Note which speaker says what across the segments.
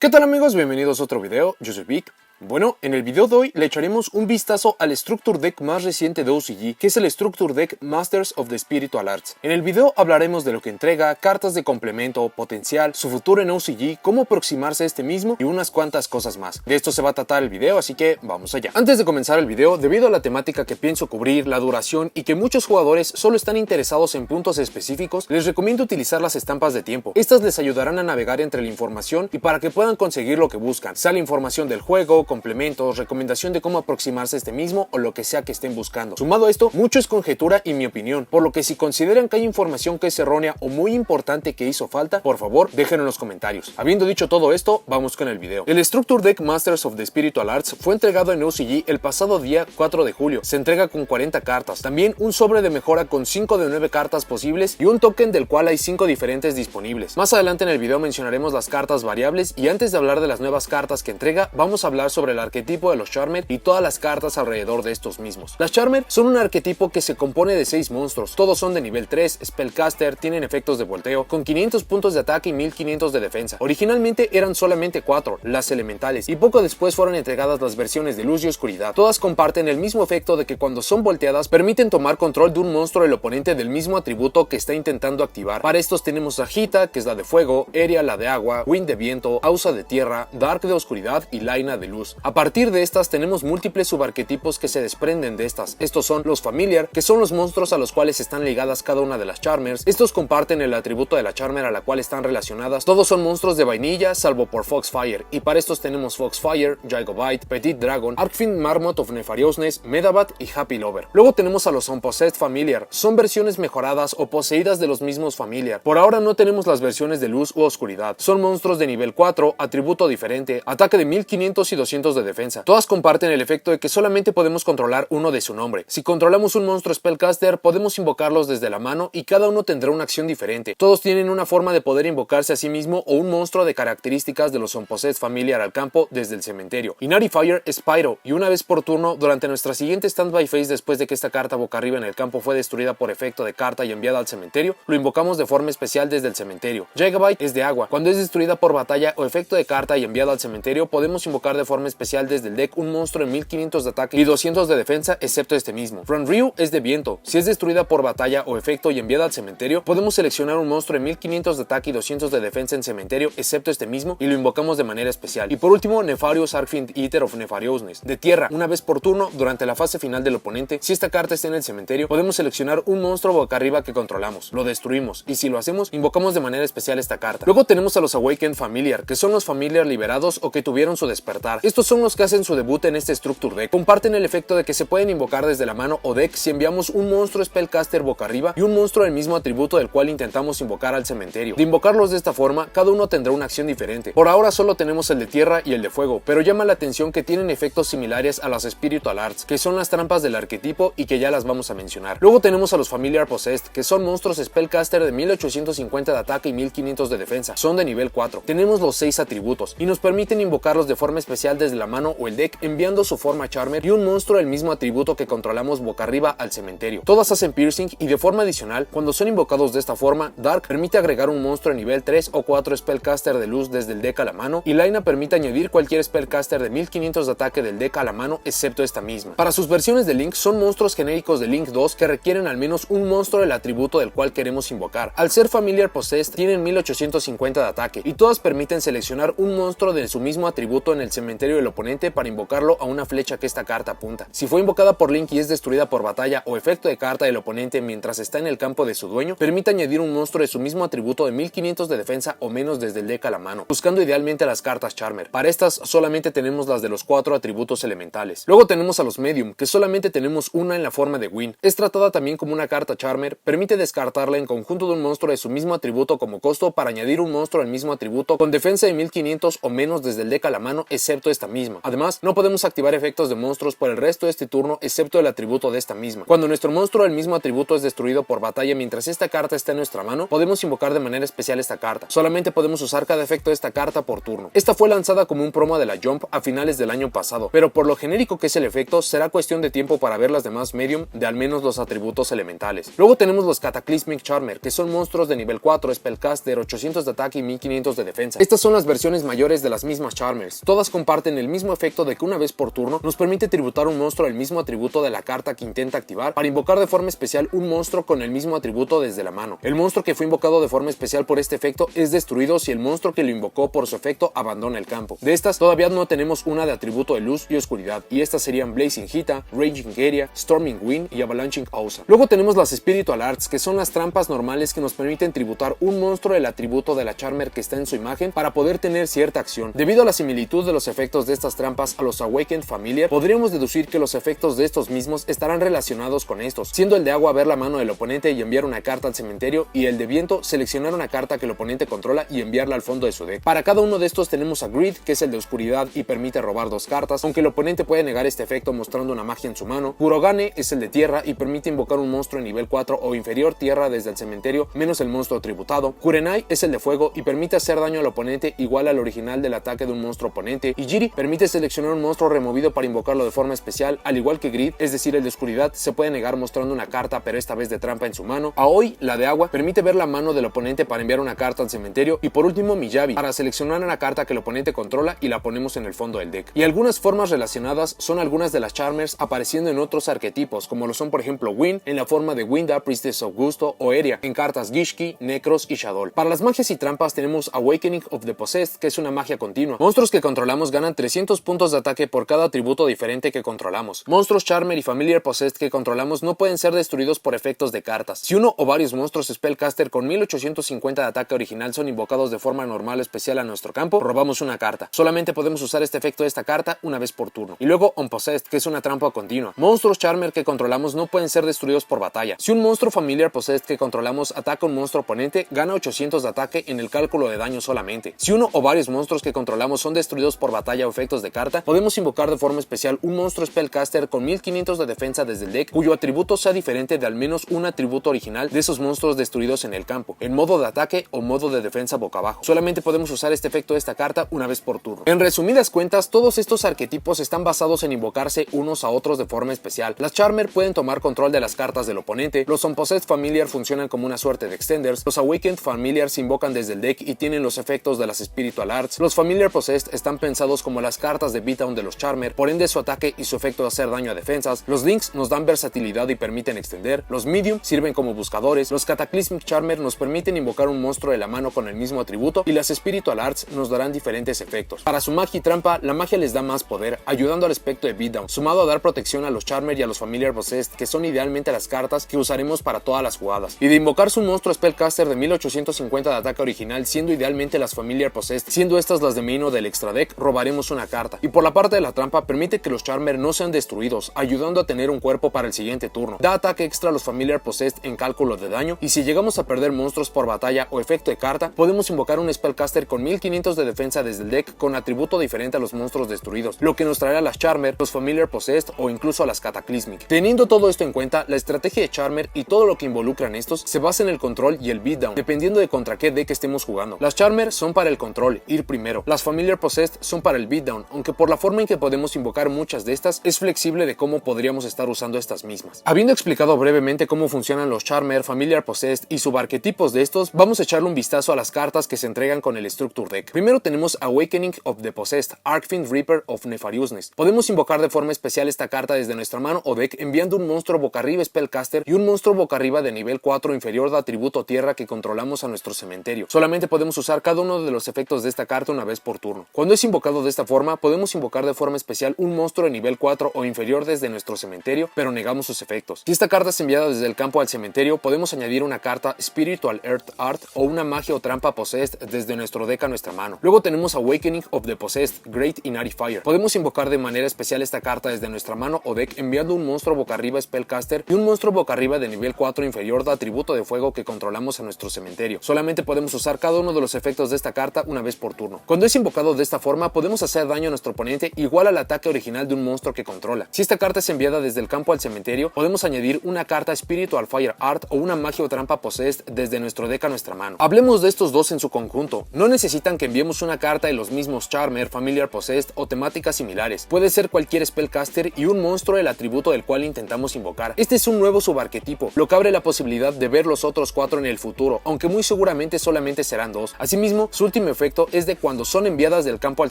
Speaker 1: ¿Qué tal amigos? Bienvenidos a otro video, yo soy Vic. Bueno, en el video de hoy le echaremos un vistazo al Structure Deck más reciente de OCG, que es el Structure Deck Masters of the Spiritual Arts. En el video hablaremos de lo que entrega, cartas de complemento, potencial, su futuro en OCG, cómo aproximarse a este mismo y unas cuantas cosas más. De esto se va a tratar el video, así que vamos allá. Antes de comenzar el video, debido a la temática que pienso cubrir, la duración y que muchos jugadores solo están interesados en puntos específicos, les recomiendo utilizar las estampas de tiempo. Estas les ayudarán a navegar entre la información y para que puedan conseguir lo que buscan, sea la información del juego, complementos, recomendación de cómo aproximarse a este mismo o lo que sea que estén buscando. Sumado a esto, mucho es conjetura y mi opinión, por lo que si consideran que hay información que es errónea o muy importante que hizo falta, por favor déjenlo en los comentarios. Habiendo dicho todo esto, vamos con el video. El Structure Deck Masters of the Spiritual Arts fue entregado en OCG el pasado día 4 de julio. Se entrega con 40 cartas, también un sobre de mejora con 5 de 9 cartas posibles y un token del cual hay 5 diferentes disponibles. Más adelante en el video mencionaremos las cartas variables y antes de hablar de las nuevas cartas que entrega, vamos a hablar sobre el arquetipo de los Charmer y todas las cartas alrededor de estos mismos. Las Charmer son un arquetipo que se compone de 6 monstruos, todos son de nivel 3, Spellcaster, tienen efectos de volteo, con 500 puntos de ataque y 1500 de defensa. Originalmente eran solamente 4, las elementales, y poco después fueron entregadas las versiones de luz y oscuridad. Todas comparten el mismo efecto de que cuando son volteadas permiten tomar control de un monstruo del oponente del mismo atributo que está intentando activar. Para estos tenemos a Hita, que es la de fuego, Aerial, la de agua, Wind de viento, Ausa de tierra, Dark de oscuridad y Laina de luz. A partir de estas tenemos múltiples subarquetipos que se desprenden de estas. Estos son los Familiar, que son los monstruos a los cuales están ligadas cada una de las Charmers. Estos comparten el atributo de la Charmer a la cual están relacionadas. Todos son monstruos de vainilla, salvo por Foxfire, y para estos tenemos Foxfire, Jygobite, Petit Dragon, Arkfiend Marmot of Nefariousness, Medabat y Happy Lover. Luego tenemos a los Unpossessed Familiar. Son versiones mejoradas o poseídas de los mismos Familiar. Por ahora no tenemos las versiones de luz u oscuridad. Son monstruos de nivel 4, atributo diferente, ataque de 1500 y 200 de defensa. Todas comparten el efecto de que solamente podemos controlar uno de su nombre. Si controlamos un monstruo Spellcaster, podemos invocarlos desde la mano y cada uno tendrá una acción diferente. Todos tienen una forma de poder invocarse a sí mismo o un monstruo de características de los Unpossessed Familiar al campo desde el cementerio. Inari Fire es Pyro y una vez por turno, durante nuestra siguiente standby phase después de que esta carta boca arriba en el campo fue destruida por efecto de carta y enviada al cementerio, lo invocamos de forma especial desde el cementerio. Jygobite es de agua. Cuando es destruida por batalla o efecto de carta y enviada al cementerio, podemos invocar de forma especial desde el deck un monstruo en 1500 de ataque y 200 de defensa excepto este mismo. Ranryu es de viento. Si es destruida por batalla o efecto y enviada al cementerio, podemos seleccionar un monstruo en 1500 de ataque y 200 de defensa en cementerio excepto este mismo y lo invocamos de manera especial. Y por último, Nefarious Arkfiend Eater of Nefariousness. De tierra, una vez por turno, durante la fase final del oponente, si esta carta está en el cementerio, podemos seleccionar un monstruo boca arriba que controlamos, lo destruimos y si lo hacemos, invocamos de manera especial esta carta. Luego tenemos a los Awakened Familiar, que son los Familiar liberados o que tuvieron su despertar. Estos son los que hacen su debut en este Structure Deck. Comparten el efecto de que se pueden invocar desde la mano o deck si enviamos un monstruo Spellcaster boca arriba y un monstruo del mismo atributo del cual intentamos invocar al cementerio. De invocarlos de esta forma, cada uno tendrá una acción diferente. Por ahora solo tenemos el de tierra y el de fuego, pero llama la atención que tienen efectos similares a las Spiritual Arts, que son las trampas del arquetipo y que ya las vamos a mencionar. Luego tenemos a los Familiar Possessed, que son monstruos Spellcaster de 1850 de ataque y 1500 de defensa. Son de nivel 4. Tenemos los 6 atributos y nos permiten invocarlos de forma especial desde la mano o el deck enviando su forma Charmer y un monstruo del mismo atributo que controlamos boca arriba al cementerio. Todas hacen piercing y de forma adicional, cuando son invocados de esta forma, Dark permite agregar un monstruo de nivel 3 o 4 Spellcaster de luz desde el deck a la mano y Laina permite añadir cualquier Spellcaster de 1500 de ataque del deck a la mano excepto esta misma. Para sus versiones de Link son monstruos genéricos de Link 2 que requieren al menos un monstruo del atributo del cual queremos invocar. Al ser Familiar Possessed tienen 1850 de ataque y todas permiten seleccionar un monstruo de su mismo atributo en el cementerio del oponente para invocarlo a una flecha que esta carta apunta. Si fue invocada por Link y es destruida por batalla o efecto de carta del oponente mientras está en el campo de su dueño, permite añadir un monstruo de su mismo atributo de 1500 de defensa o menos desde el deck a la mano, buscando idealmente las cartas Charmer. Para estas solamente tenemos las de los 4 atributos elementales. Luego tenemos a los Medium, que solamente tenemos una en la forma de Wind. Es tratada también como una carta Charmer, permite descartarla en conjunto de un monstruo de su mismo atributo como costo para añadir un monstruo del mismo atributo con defensa de 1500 o menos desde el deck a la mano excepto esta misma. Además, no podemos activar efectos de monstruos por el resto de este turno excepto el atributo de esta misma. Cuando nuestro monstruo del mismo atributo es destruido por batalla mientras esta carta está en nuestra mano, podemos invocar de manera especial esta carta. Solamente podemos usar cada efecto de esta carta por turno. Esta fue lanzada como un promo de la Jump a finales del año pasado, pero por lo genérico que es el efecto, será cuestión de tiempo para ver las demás medium de al menos los atributos elementales. Luego tenemos los Cataclysmic Charmer, que son monstruos de nivel 4, Spellcaster, 800 de ataque y 1500 de defensa. Estas son las versiones mayores de las mismas Charmers. Todas comparten el mismo efecto de que una vez por turno nos permite tributar un monstruo del mismo atributo de la carta que intenta activar para invocar de forma especial un monstruo con el mismo atributo desde la mano. El monstruo que fue invocado de forma especial por este efecto es destruido si el monstruo que lo invocó por su efecto abandona el campo. De estas todavía no tenemos una de atributo de luz y oscuridad, y estas serían Blazing Hita, Raging Area, Storming Wind y Avalanching Awesome. Luego tenemos las Spiritual Arts, que son las trampas normales que nos permiten tributar un monstruo del atributo de la Charmer que está en su imagen para poder tener cierta acción. Debido a la similitud de los efectos de estas trampas a los Awakened Familiar, podríamos deducir que los efectos de estos mismos estarán relacionados con estos, siendo el de agua ver la mano del oponente y enviar una carta al cementerio, y el de viento seleccionar una carta que el oponente controla y enviarla al fondo de su deck. Para cada uno de estos tenemos a Greed, que es el de oscuridad y permite robar 2 cartas, aunque el oponente puede negar este efecto mostrando una magia en su mano. Kurogane es el de tierra y permite invocar un monstruo en nivel 4 o inferior tierra desde el cementerio menos el monstruo tributado. Kurenai es el de fuego y permite hacer daño al oponente igual al original del ataque de un monstruo oponente, y Jiri permite seleccionar un monstruo removido para invocarlo de forma especial, al igual que Greed, es decir el de oscuridad se puede negar mostrando una carta pero esta vez de trampa en su mano. Aoi, la de agua, permite ver la mano del oponente para enviar una carta al cementerio, y por último Miyabi, para seleccionar una carta que el oponente controla y la ponemos en el fondo del deck. Y algunas formas relacionadas son algunas de las Charmers apareciendo en otros arquetipos, como lo son por ejemplo Wind en la forma de Winda, Priestess of Gusto, o Area en cartas Gishki, Necros y Shadol. Para las magias y trampas tenemos Awakening of the Possessed, que es una magia continua. Monstruos que controlamos ganan 300 puntos de ataque por cada atributo diferente que controlamos. Monstruos Charmer y Familiar Possessed que controlamos no pueden ser destruidos por efectos de cartas. Si uno o varios monstruos Spellcaster con 1850 de ataque original son invocados de forma normal o especial a nuestro campo, robamos una carta. Solamente podemos usar este efecto de esta carta una vez por turno. Y luego Unpossessed, que es una trampa continua. Monstruos Charmer que controlamos no pueden ser destruidos por batalla. Si un monstruo Familiar Possessed que controlamos ataca a un monstruo oponente, gana 800 de ataque en el cálculo de daño solamente. Si uno o varios monstruos que controlamos son destruidos por batalla o efectos de carta, podemos invocar de forma especial un monstruo Spellcaster con 1500 de defensa desde el deck, cuyo atributo sea diferente de al menos un atributo original de esos monstruos destruidos en el campo, en modo de ataque o modo de defensa boca abajo. Solamente podemos usar este efecto de esta carta una vez por turno. En resumidas cuentas, todos estos arquetipos están basados en invocarse unos a otros de forma especial. Las Charmer pueden tomar control de las cartas del oponente, los Unpossessed Familiar funcionan como una suerte de extenders, los Awakened Familiar se invocan desde el deck y tienen los efectos de las Spiritual Arts, los Familiar Possessed están pensados como las cartas de beatdown de los Charmer, por ende su ataque y su efecto de hacer daño a defensas, los Links nos dan versatilidad y permiten extender, los Medium sirven como buscadores, los Cataclysmic Charmer nos permiten invocar un monstruo de la mano con el mismo atributo, y las Spiritual Arts nos darán diferentes efectos. Para su magia y trampa, la magia les da más poder, ayudando al aspecto de beatdown, sumado a dar protección a los Charmer y a los Familiar Possessed, que son idealmente las cartas que usaremos para todas las jugadas, y de invocarse un monstruo Spellcaster de 1850 de ataque original, siendo idealmente las Familiar Possessed, siendo estas las de main o del extra deck, robaremos una carta. Y por la parte de la trampa, permite que los Charmer no sean destruidos, ayudando a tener un cuerpo para el siguiente turno. Da ataque extra a los Familiar Possessed en cálculo de daño, y si llegamos a perder monstruos por batalla o efecto de carta, podemos invocar un Spellcaster con 1500 de defensa desde el deck con atributo diferente a los monstruos destruidos, lo que nos traerá a las Charmer, los Familiar Possessed o incluso a las Cataclysmic. Teniendo todo esto en cuenta, la estrategia de Charmer y todo lo que involucran estos se basa en el control y el beatdown, dependiendo de contra qué deck estemos jugando. Las Charmer son para el control, ir primero. Las Familiar Possessed son para el beatdown, aunque por la forma en que podemos invocar muchas de estas, es flexible de cómo podríamos estar usando estas mismas. Habiendo explicado brevemente cómo funcionan los Charmer, Familiar Possessed y subarquetipos de estos, vamos a echarle un vistazo a las cartas que se entregan con el Structure Deck. Primero tenemos Awakening of the Possessed, Arcfiend Reaper of Nefariousness. Podemos invocar de forma especial esta carta desde nuestra mano o deck enviando un monstruo boca arriba Spellcaster y un monstruo boca arriba de nivel 4 inferior de atributo tierra que controlamos a nuestro cementerio. Solamente podemos usar cada uno de los efectos de esta carta una vez por turno. Cuando es invocado de esta forma, podemos invocar de forma especial un monstruo de nivel 4 o inferior desde nuestro cementerio, pero negamos sus efectos. Si esta carta es enviada desde el campo al cementerio, podemos añadir una carta Spiritual Earth Art o una magia o trampa Possessed desde nuestro deck a nuestra mano. Luego tenemos Awakening of the Possessed, Great Inari Fire. Podemos invocar de manera especial esta carta desde nuestra mano o deck enviando un monstruo boca arriba Spellcaster y un monstruo boca arriba de nivel 4 inferior de atributo de fuego que controlamos a nuestro cementerio. Solamente podemos usar cada uno de los efectos de esta carta una vez por turno. Cuando es invocado de esta forma, podemos hacer daño a nuestro oponente igual al ataque original de un monstruo que controla. Si esta carta es enviada desde el campo al cementerio, podemos añadir una carta Spiritual Fire Art o una magia o trampa Possessed desde nuestro deck a nuestra mano. Hablemos de estos dos en su conjunto. No necesitan que enviemos una carta de los mismos Charmer, Familiar Possessed o temáticas similares. Puede ser cualquier Spellcaster y un monstruo el atributo del cual intentamos invocar. Este es un nuevo subarquetipo, lo que abre la posibilidad de ver los otros 4 en el futuro, aunque muy seguramente solamente serán 2. Asimismo, su último efecto es de cuando son enviadas del campo al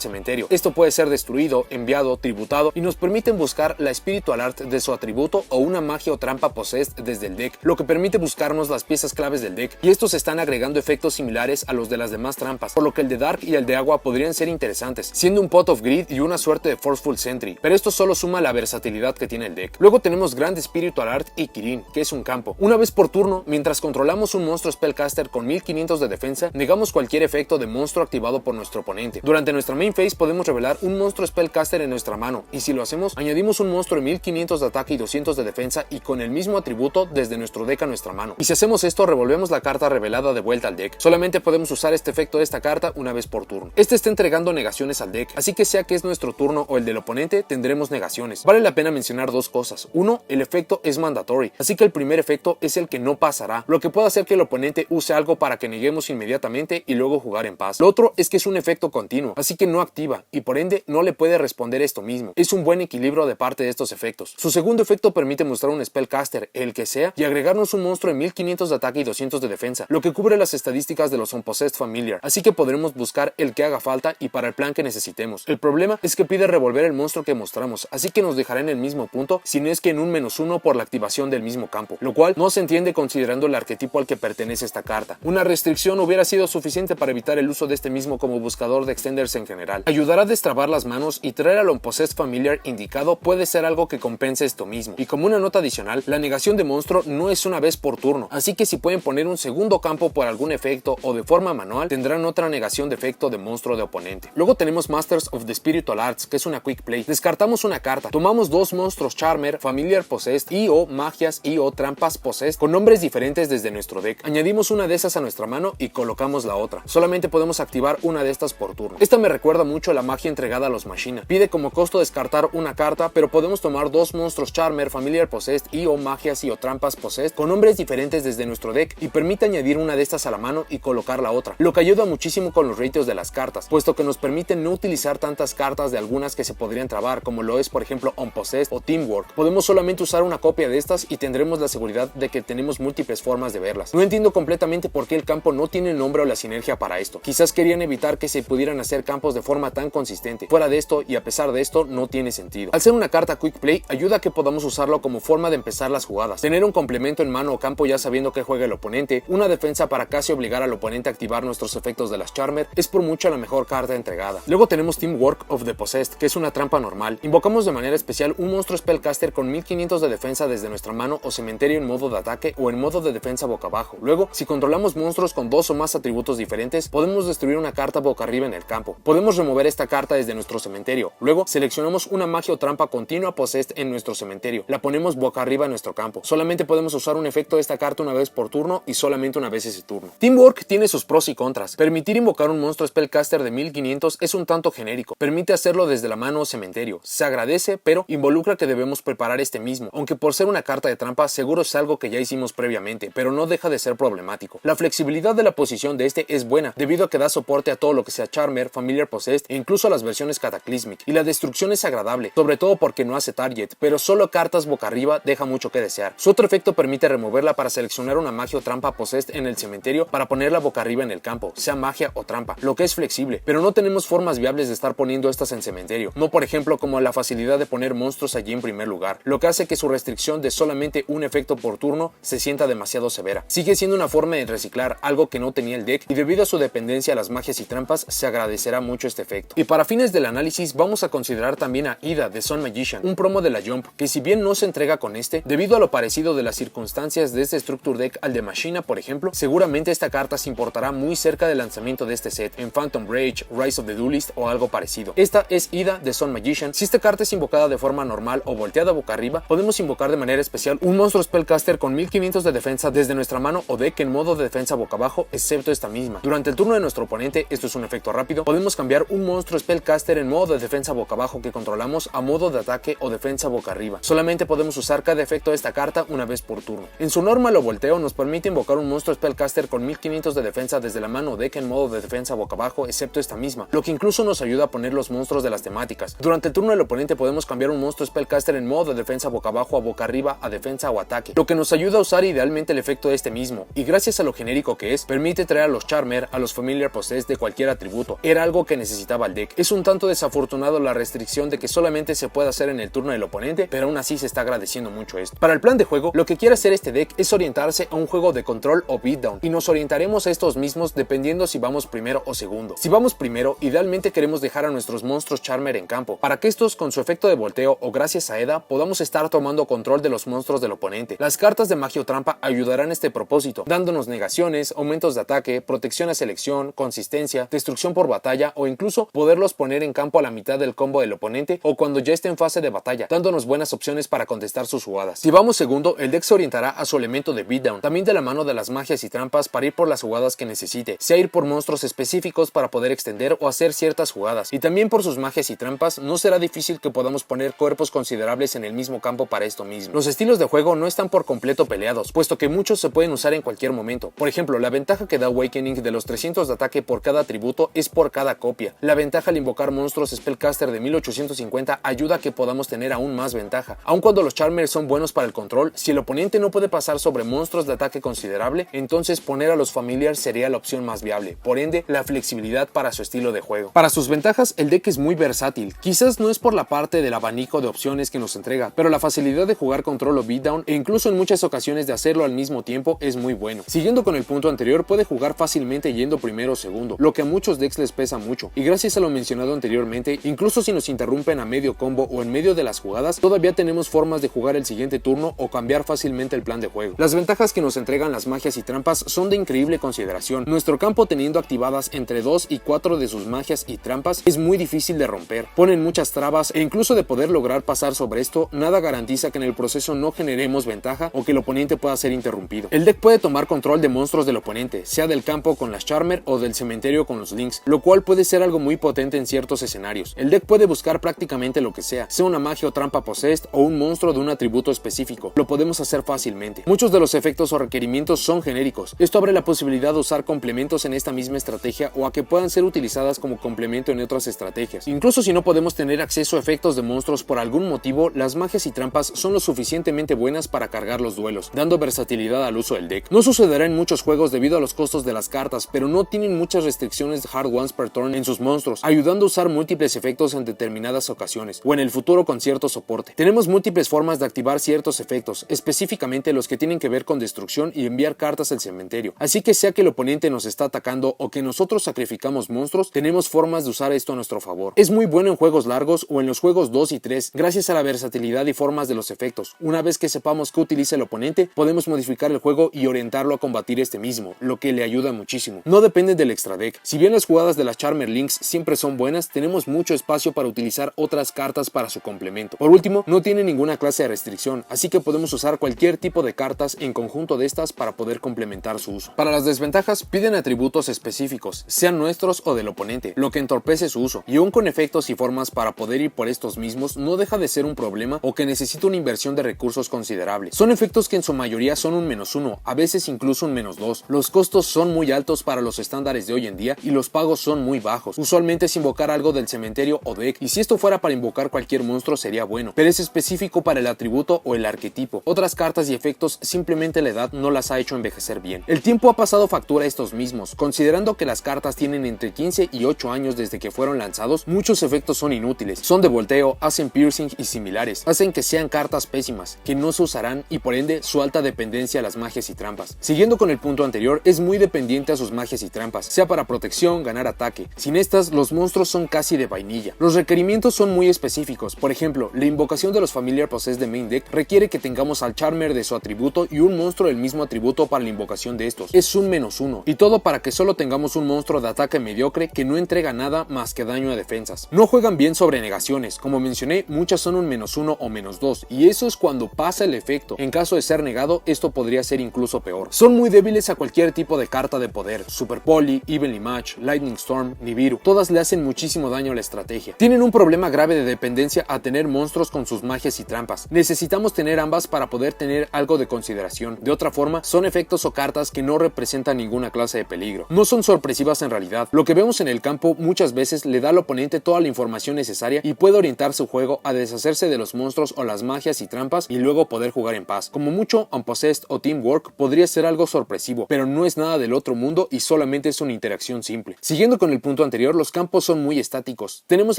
Speaker 1: cementerio. Esto puede ser destruido, enviado, tributado y nos permiten buscar la Spiritual Art de su atributo o una magia o trampa Possessed desde el deck, lo que permite buscarnos las piezas claves del deck, y estos están agregando efectos similares a los de las demás trampas, por lo que el de Dark y el de agua podrían ser interesantes, siendo un Pot of Greed y una suerte de Forceful Sentry, pero esto solo suma la versatilidad que tiene el deck. Luego tenemos Grand Spiritual Art y Kirin, que es un campo. Una vez por turno, mientras controlamos un monstruo Spellcaster con 1500 de defensa, negamos cualquier efecto de monstruo activado por nuestro oponente. Durante nuestra main phase podemos revelar un monstruo Spellcaster en nuestra mano, y si lo hacemos, añadimos un monstruo de 1500 de ataque y 200 de defensa y con el mismo atributo desde nuestro deck a nuestra mano. Y si hacemos esto, revolvemos la carta revelada de vuelta al deck. Solamente podemos usar este efecto de esta carta una vez por turno. Este está entregando negaciones al deck, así que sea que es nuestro turno o el del oponente, tendremos negaciones. Vale la pena mencionar dos cosas. Uno, el efecto es mandatory, así que el primer efecto es el que no pasará, lo que puede hacer que el oponente use algo para que neguemos inmediatamente y luego jugar en paz. Lo otro es que es un efecto continuo, así que no activa y por ende no le puede responder esto mismo. Es un buen equilibrio de parte de estos efectos. Su segundo efecto permite mostrar un Spellcaster, el que sea, y agregarnos un monstruo de 1500 de ataque y 200 de defensa, lo que cubre las estadísticas de los Unpossessed Familiar, así que podremos buscar el que haga falta y para el plan que necesitemos. El problema es que pide revolver el monstruo que mostramos, así que nos dejará en el mismo punto, si no es que en un -1 por la activación del mismo campo, lo cual no se entiende considerando el arquetipo al que pertenece esta carta. Una restricción hubiera sido suficiente para evitar el uso de este mismo como buscador de extenders en general. Ayudará a destrabar las manos y traer al Unpossessed Familiar indicado puede ser algo que compense esto mismo. Y como una nota adicional, la negación de monstruo no es una vez por turno, así que si pueden poner un segundo campo por algún efecto o de forma manual, tendrán otra negación de efecto de monstruo de oponente. Luego tenemos Masters of the Spiritual Arts, que es una quick play. Descartamos una carta, tomamos dos monstruos Charmer, Familiar Possessed y o magias y o trampas Possessed con nombres diferentes desde nuestro deck. Añadimos una de esas a nuestra mano y colocamos la otra. Solamente podemos activar una de estas por turno. Esta me recuerda mucho a la magia entregada a los Machina. Pide como costo descartar una carta, pero podemos tomar dos monstruos Charmer, Familiar Possessed y o magias y o trampas Possessed con nombres diferentes desde nuestro deck y permite añadir una de estas a la mano y colocar la otra, lo que ayuda muchísimo con los ratios de las cartas, puesto que nos permite no utilizar tantas cartas de algunas que se podrían trabar, como lo es por ejemplo Unpossessed o Teamwork. Podemos solamente usar una copia de estas y tendremos la seguridad de que tenemos múltiples formas de verlas. No entiendo completamente por qué el campo no tiene el nombre o la sinergia para esto. Quizás querían evitar que se pudieran hacer campos de forma tan consistente. Fuera de esto y a pesar de esto no tiene sentido. Al ser una carta Quick Play ayuda a que podamos usarlo como forma de empezar las jugadas. Tener un complemento en mano o campo ya sabiendo que juega el oponente, una defensa para casi obligar al oponente a activar nuestros efectos de las Charmer, es por mucho la mejor carta entregada. Luego tenemos Teamwork of the Possessed, que es una trampa normal. Invocamos de manera especial un monstruo Spellcaster con 1500 de defensa desde nuestra mano o cementerio en modo de ataque o en modo de defensa boca abajo. Luego, si controlamos monstruos con dos o más atributos diferentes, podemos destruir una carta boca arriba en el campo. Podemos remover esta carta desde nuestro cementerio. Luego, seleccionamos una magia o trampa continua Possessed en nuestro cementerio. La ponemos boca arriba en nuestro campo. Solamente podemos usar un efecto de esta carta una vez por turno y solamente una vez ese turno. Teamwork tiene sus pros y contras. Permitir invocar un monstruo Spellcaster de 1500 es un tanto genérico. Permite hacerlo desde la mano o cementerio. Se agradece, pero involucra que debemos preparar este mismo, aunque por ser una carta de trampa seguro es algo que ya hicimos previamente, pero no deja de ser problemático. La flexibilidad de la posición de este es buena, debido a que da soporte a todo lo que sea Charmer, Familiar Possessed e incluso a las versiones Cataclysmic, y la destrucción es agradable, sobre todo porque no hace target, pero solo cartas boca arriba deja mucho que desear. Su otro efecto permite removerla para seleccionar una magia o trampa Possessed en el cementerio para ponerla boca arriba en el campo, sea magia o trampa, lo que es flexible, pero no tenemos formas viables de estar poniendo estas en cementerio, no por ejemplo como la facilidad de poner monstruos allí en primer lugar, lo que hace que su restricción de solamente un efecto por turno se sienta demasiado severa. Sigue siendo una forma de reciclar algo que no tenía el deck y debido a su dependencia a las magias y trampas se agradecerá mucho este efecto. Y para fines del análisis vamos a considerar también a Ida de Sun Magician, un promo de la Jump que si bien no se entrega con este, debido a lo parecido de las circunstancias de este Structure Deck al de Machina por ejemplo, seguramente esta carta se importará muy cerca del lanzamiento de este set, en Phantom Rage, Rise of the Duelist o algo parecido. Esta es Ida de Sun Magician. Si esta carta es invocada de forma normal o volteada boca arriba, podemos invocar de manera especial un monstruo Spellcaster con 1500 de defensa desde nuestra mano o deck en modo de defensa boca abajo, excepto esta misma. Durante el turno de nuestro oponente, esto es un efecto rápido, podemos cambiar un monstruo monstruo Spellcaster en modo de defensa boca abajo que controlamos a modo de ataque o defensa boca arriba. Solamente podemos usar cada efecto de esta carta una vez por turno. En su normal o volteo nos permite invocar un monstruo Spellcaster con 1500 de defensa desde la mano o deck en modo de defensa boca abajo, excepto esta misma, lo que incluso nos ayuda a poner los monstruos de las temáticas. Durante el turno del oponente podemos cambiar un monstruo Spellcaster en modo de defensa boca abajo a boca arriba a defensa o ataque, lo que nos ayuda a usar idealmente el efecto de este mismo, y gracias a lo genérico que es, permite traer a los Charmer, a los Familiar Possessed de cualquier atributo. Era algo que necesitaba el deck. Es un tanto desafortunado la restricción de que solamente se puede hacer en el turno del oponente, pero aún así se está agradeciendo mucho esto. Para el plan de juego, lo que quiere hacer este deck es orientarse a un juego de control o beatdown, y nos orientaremos a estos mismos dependiendo si vamos primero o segundo. Si vamos primero, idealmente queremos dejar a nuestros monstruos Charmer en campo, para que estos con su efecto de volteo o gracias a Eda podamos estar tomando control de los monstruos del oponente. Las cartas de magia o trampa ayudarán a este propósito, dándonos negaciones, aumentos de ataque, protección a selección, consistencia, destrucción por batalla o incluso poderlos poner en campo a la mitad del combo del oponente o cuando ya esté en fase de batalla, dándonos buenas opciones para contestar sus jugadas. Si vamos segundo, el deck se orientará a su elemento de beatdown, también de la mano de las magias y trampas para ir por las jugadas que necesite, sea ir por monstruos específicos para poder extender o hacer ciertas jugadas, y también por sus magias y trampas no será difícil que podamos poner cuerpos considerables en el mismo campo para esto mismo. Los estilos de juego no están por completo peleados, puesto que muchos se pueden usar en cualquier momento. Por ejemplo, la ventaja que da Awakening de los 300 de ataque por cada atributo es por cada copia. La ventaja al invocar monstruos Spellcaster de 1850 ayuda a que podamos tener aún más ventaja. Aun cuando los Charmers son buenos para el control, si el oponente no puede pasar sobre monstruos de ataque considerable, entonces poner a los Familiar sería la opción más viable, por ende la flexibilidad para su estilo de juego. Para sus ventajas, el deck es muy versátil. Quizás no es por la parte del abanico de opciones que nos entrega, pero la facilidad de jugar control o beatdown e incluso en muchas ocasiones de hacerlo al mismo tiempo es muy bueno. Siguiendo con el punto anterior, puede jugar fácilmente yendo primero o segundo, lo que a muchos decks les pesa mucho, y gracias a lo mencionado anteriormente, incluso si nos interrumpen a medio combo o en medio de las jugadas, todavía tenemos formas de jugar el siguiente turno o cambiar fácilmente el plan de juego. Las ventajas que nos entregan las magias y trampas son de increíble consideración. Nuestro campo, teniendo activadas entre 2 y 4 de sus magias y trampas, es muy difícil de romper. Ponen muchas trabas e incluso de poder lograr pasar sobre esto, nada garantiza que en el proceso no generemos ventaja o que el oponente pueda ser interrumpido. El deck puede tomar control de monstruos del oponente, sea del campo con las Charmer o del cementerio con los Lynx, lo cual puede ser algo muy potente en ciertos escenarios. El deck puede buscar prácticamente lo que sea una magia o trampa possessed o un monstruo de un atributo específico. Lo podemos hacer fácilmente. Muchos de los efectos o requerimientos son genéricos. Esto abre la posibilidad de usar complementos en esta misma estrategia o a que puedan ser utilizadas como complemento en otras estrategias. Incluso si no podemos tener acceso a efectos de monstruos por algún motivo, las magias y trampas son lo suficientemente buenas para cargar los duelos, dando versatilidad al uso del deck. No sucederá en muchos juegos debido a los costos de las cartas, pero no tienen muchas restricciones de hard ones per turn en sus monstruos, ayudando a usar múltiples efectos en determinadas ocasiones, o en el futuro con cierto soporte. Tenemos múltiples formas de activar ciertos efectos, específicamente los que tienen que ver con destrucción y enviar cartas al cementerio, así que sea que el oponente nos está atacando o que nosotros sacrificamos monstruos, tenemos formas de usar esto a nuestro favor. Es muy bueno en juegos largos o en los juegos 2 y 3, gracias a la versatilidad y formas de los efectos. Una vez que sepamos qué utiliza el oponente, podemos modificar el juego y orientarlo a combatir este mismo, lo que le ayuda muchísimo. No depende del extra deck. Si bien las jugadas de las Charmer Lynx siempre son buenas, tenemos mucho espacio para utilizar otras cartas para su complemento. Por último, no tiene ninguna clase de restricción, así que podemos usar cualquier tipo de cartas en conjunto de estas para poder complementar su uso. Para las desventajas, piden atributos específicos, sean nuestros o del oponente, lo que entorpece su uso, y aún con efectos y formas para poder ir por estos mismos, no deja de ser un problema o que necesita una inversión de recursos considerable. Son efectos que en su mayoría son un -1, a veces incluso un -2. Los costos son muy altos para los estándares de hoy en día y los pagos son muy bajos. Usualmente es invocar algo del cementerio o deck, y si esto fuera para invocar cualquier monstruo sería bueno, pero es específico para el atributo o el arquetipo. Otras cartas y efectos simplemente la edad no las ha hecho envejecer bien. El tiempo ha pasado factura a estos mismos, considerando que las cartas tienen entre 15 y 8 años desde que fueron lanzados. Muchos efectos son inútiles, son de volteo, hacen piercing y similares, hacen que sean cartas pésimas, que no se usarán y por ende su alta dependencia a las magias y trampas. Siguiendo con el punto anterior, es muy dependiente a sus magias y trampas, sea para protección, ganar ataque. Sin estas, los monstruos son casi de vainilla. Los requerimientos son muy específicos, por ejemplo, la invocación de los Familiar Possessed de main deck requiere que tengamos al Charmer de su atributo y un monstruo del mismo atributo para la invocación de estos. Es un -1, y todo para que solo tengamos un monstruo de ataque mediocre que no entrega nada más que daño a defensas. No juegan bien sobre negaciones, como mencioné, muchas son un -1 o -2, y eso es cuando pasa el efecto. En caso de ser negado, esto podría ser incluso peor. Son muy débiles a cualquier tipo de carta de poder, Super Poly, Evenly Match, Lightning Storm, Nibiru. Todas ambas le hacen muchísimo daño a la estrategia. Tienen un problema grave de dependencia a tener monstruos con sus magias y trampas. Necesitamos tener ambas para poder tener algo de consideración. De otra forma, son efectos o cartas que no representan ninguna clase de peligro. No son sorpresivas en realidad. Lo que vemos en el campo muchas veces le da al oponente toda la información necesaria y puede orientar su juego a deshacerse de los monstruos o las magias y trampas y luego poder jugar en paz. Como mucho, Unpossessed o Teamwork podría ser algo sorpresivo, pero no es nada del otro mundo y solamente es una interacción simple. Siguiendo con el punto anterior, los campos son muy estáticos. Tenemos